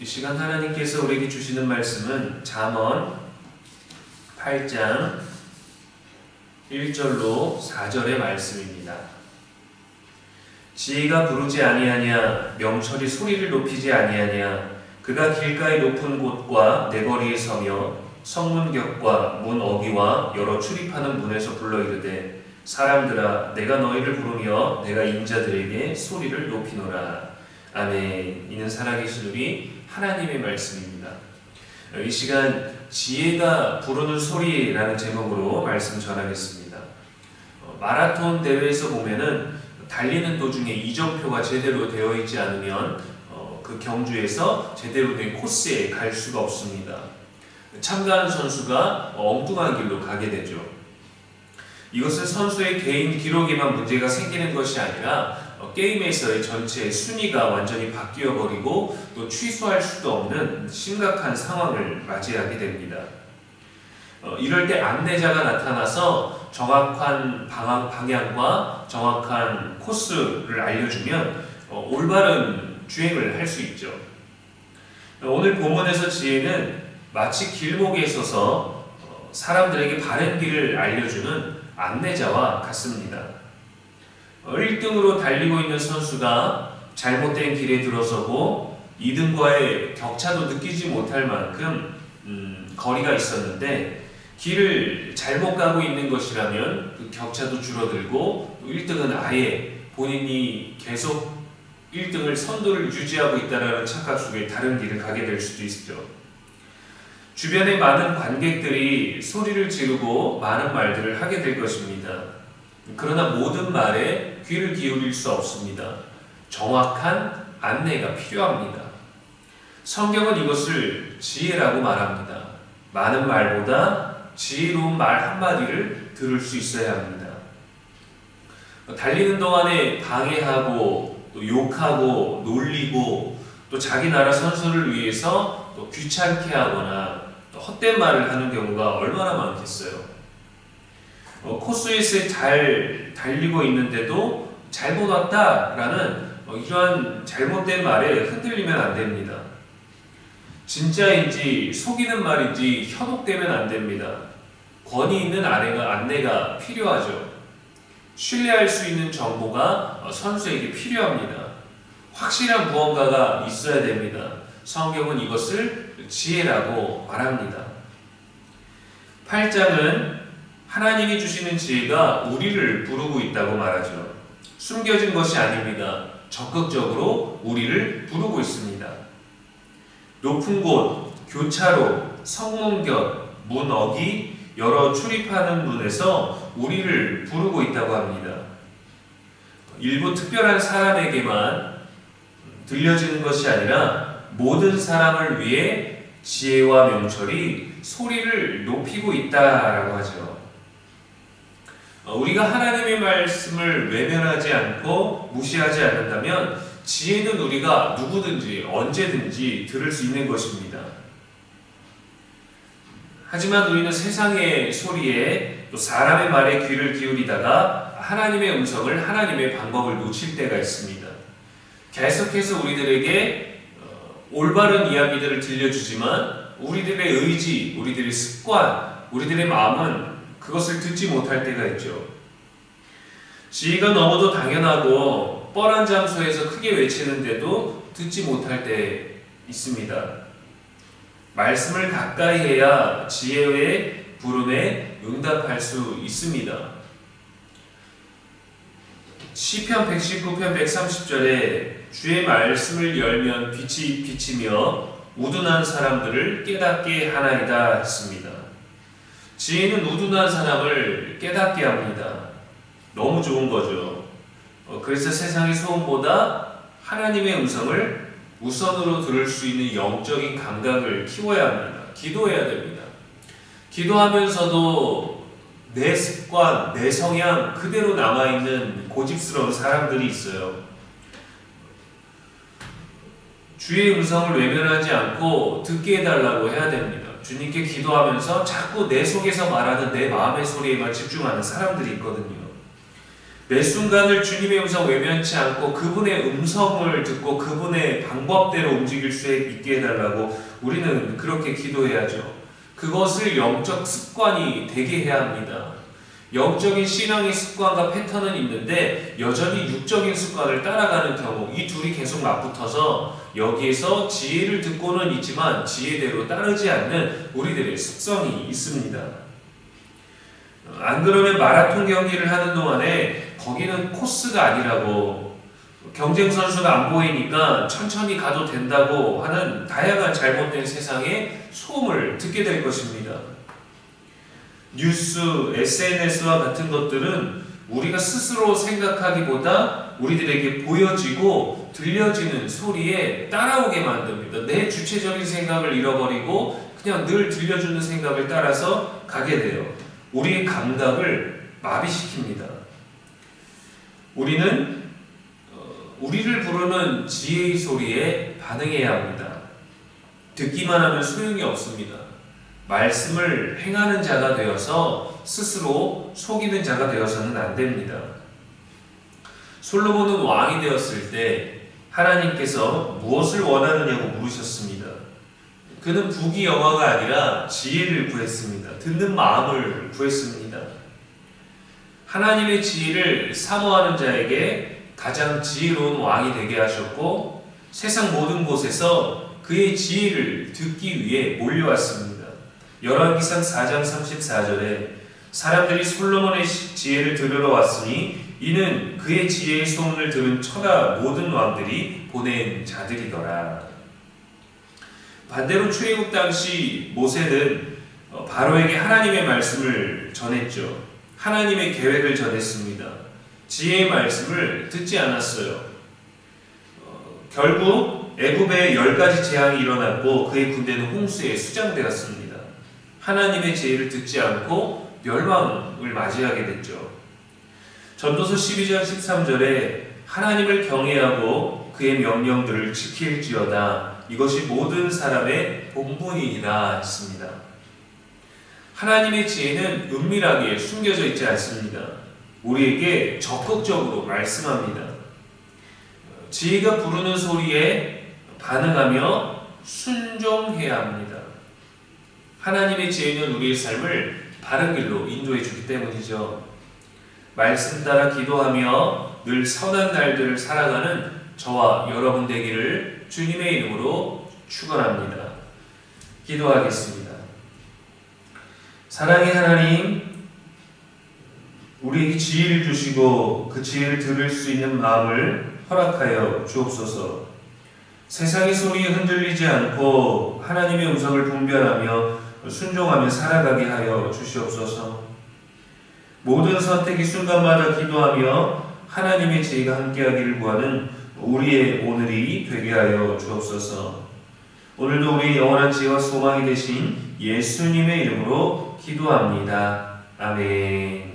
이 시간 하나님께서 우리에게 주시는 말씀은 잠언 8장 1절로 4절의 말씀입니다. 지혜가 부르지 아니하냐, 명철이 소리를 높이지 아니하냐. 그가 길가의 높은 곳과 내거리에 서며 성문격과 문 어귀와 여러 출입하는 문에서 불러 이르되, 사람들아, 내가 너희를 부르며 내가 인자들에게 소리를 높이노라. 아멘. 이는 살아계신 우리 하나님의 말씀입니다. 이 시간 지혜가 부르는 소리라는 제목으로 말씀 전하겠습니다. 마라톤 대회에서 보면은 달리는 도중에 이정표가 제대로 되어 있지 않으면 그 경주에서 제대로 된 코스에 갈 수가 없습니다. 참가하는 선수가 엉뚱한 길로 가게 되죠. 이것은 선수의 개인 기록에만 문제가 생기는 것이 아니라 게임에서의 전체 순위가 완전히 바뀌어 버리고 또 취소할 수도 없는 심각한 상황을 맞이하게 됩니다. 이럴 때 안내자가 나타나서 정확한 방향과 정확한 코스를 알려주면 올바른 주행을 할 수 있죠. 오늘 본문에서 지혜는 마치 길목에 서서 사람들에게 바른 길을 알려주는 안내자와 같습니다. 1등으로 달리고 있는 선수가 잘못된 길에 들어서고 2등과의 격차도 느끼지 못할 만큼 거리가 있었는데, 길을 잘못 가고 있는 것이라면 그 격차도 줄어들고 1등은 아예 본인이 계속 1등을 선두를 유지하고 있다는 착각 속에 다른 길을 가게 될 수도 있죠. 주변의 많은 관객들이 소리를 지르고 많은 말들을 하게 될 것입니다. 그러나 모든 말에 귀를 기울일 수 없습니다. 정확한 안내가 필요합니다. 성경은 이것을 지혜라고 말합니다. 많은 말보다 지혜로운 말 한마디를 들을 수 있어야 합니다. 달리는 동안에 방해하고 또 욕하고 놀리고 또 자기 나라 선수를 위해서 또 귀찮게 하거나 또 헛된 말을 하는 경우가 얼마나 많겠어요. 코스에서 잘 달리고 있는데도 잘못 왔다라는 이러한 잘못된 말에 흔들리면 안 됩니다. 진짜인지 속이는 말인지 현혹되면 안 됩니다. 권위 있는 안내가 필요하죠. 신뢰할 수 있는 정보가 선수에게 필요합니다. 확실한 무언가가 있어야 됩니다. 성경은 이것을 지혜라고 말합니다. 8장은 하나님이 주시는 지혜가 우리를 부르고 있다고 말하죠. 숨겨진 것이 아닙니다. 적극적으로 우리를 부르고 있습니다. 높은 곳, 교차로, 성문곁, 문 어귀, 여러 출입하는 문에서 우리를 부르고 있다고 합니다. 일부 특별한 사람에게만 들려지는 것이 아니라 모든 사람을 위해 지혜와 명철이 소리를 높이고 있다라고 하죠. 우리가 하나님의 말씀을 외면하지 않고 무시하지 않는다면 지혜는 우리가 누구든지 언제든지 들을 수 있는 것입니다. 하지만 우리는 세상의 소리에 또 사람의 말에 귀를 기울이다가 하나님의 음성을, 하나님의 방법을 놓칠 때가 있습니다. 계속해서 우리들에게 올바른 이야기들을 들려주지만 우리들의 의지, 우리들의 습관, 우리들의 마음은 그것을 듣지 못할 때가 있죠. 지혜가 너무도 당연하고 뻔한 장소에서 크게 외치는데도 듣지 못할 때 있습니다. 말씀을 가까이 해야 지혜의 부름에 응답할 수 있습니다. 시편 119편 130절에 주의 말씀을 열면 빛이 비치며 우둔한 사람들을 깨닫게 하나이다 했습니다. 지혜는 우둔한 사람을 깨닫게 합니다. 너무 좋은 거죠. 그래서 세상의 소음보다 하나님의 음성을 우선으로 들을 수 있는 영적인 감각을 키워야 합니다. 기도해야 됩니다. 기도하면서도 내 습관, 내 성향 그대로 남아있는 고집스러운 사람들이 있어요. 주의 음성을 외면하지 않고 듣게 해달라고 해야 됩니다. 주님께 기도하면서 자꾸 내 속에서 말하는 내 마음의 소리에만 집중하는 사람들이 있거든요. 매 순간을 주님의 음성 외면치 않고 그분의 음성을 듣고 그분의 방법대로 움직일 수 있게 해달라고 우리는 그렇게 기도해야죠. 그것을 영적 습관이 되게 해야 합니다. 영적인 신앙의 습관과 패턴은 있는데 여전히 육적인 습관을 따라가는 경우, 이 둘이 계속 맞붙어서 여기에서 지혜를 듣고는 있지만 지혜대로 따르지 않는 우리들의 습성이 있습니다. 안 그러면 마라톤 경기를 하는 동안에 거기는 코스가 아니라고, 경쟁 선수가 안 보이니까 천천히 가도 된다고 하는 다양한 잘못된 세상의 소음을 듣게 될 것입니다. 뉴스, SNS와 같은 것들은 우리가 스스로 생각하기보다 우리들에게 보여지고 들려지는 소리에 따라오게 만듭니다. 내 주체적인 생각을 잃어버리고 그냥 늘 들려주는 생각을 따라서 가게 돼요. 우리의 감각을 마비시킵니다. 우리는 우리를 부르는 지혜의 소리에 반응해야 합니다. 듣기만 하면 소용이 없습니다. 말씀을 행하는 자가 되어서 스스로 속이는 자가 되어서는 안 됩니다. 솔로몬은 왕이 되었을 때 하나님께서 무엇을 원하느냐고 물으셨습니다. 그는 부귀영화가 아니라 지혜를 구했습니다. 듣는 마음을 구했습니다. 하나님의 지혜를 사모하는 자에게 가장 지혜로운 왕이 되게 하셨고 세상 모든 곳에서 그의 지혜를 듣기 위해 몰려왔습니다. 열왕기상 4장 34절에 사람들이 솔로몬의 지혜를 들으러 왔으니 이는 그의 지혜의 소문을 들은 천하 모든 왕들이 보낸 자들이더라. 반대로 출애굽 당시 모세는 바로에게 하나님의 말씀을 전했죠. 하나님의 계획을 전했습니다. 지혜의 말씀을 듣지 않았어요. 결국 애굽에 10가지 재앙이 일어났고 그의 군대는 홍수에 수장되었습니다. 하나님의 지혜를 듣지 않고 멸망을 맞이하게 됐죠. 전도서 12장 13절에 하나님을 경외하고 그의 명령들을 지킬지어다. 이것이 모든 사람의 본분이니라 했습니다. 하나님의 지혜는 은밀하게 숨겨져 있지 않습니다. 우리에게 적극적으로 말씀합니다. 지혜가 부르는 소리에 반응하며 순종해야 합니다. 하나님의 지혜는 우리의 삶을 바른 길로 인도해 주기 때문이죠. 말씀 따라 기도하며 늘 선한 날들을 살아가는 저와 여러분 되기를 주님의 이름으로 축원합니다. 기도하겠습니다. 사랑의 하나님, 우리에게 지혜를 주시고 그 지혜를 들을 수 있는 마음을 허락하여 주옵소서. 세상의 소리에 흔들리지 않고 하나님의 음성을 분별하며 순종하며 살아가게 하여 주시옵소서. 모든 선택이 순간마다 기도하며 하나님의 지혜가 함께하기를 구하는 우리의 오늘이 되게 하여 주옵소서. 오늘도 우리의 영원한 지혜와 소망이 되신 예수님의 이름으로 기도합니다. 아멘.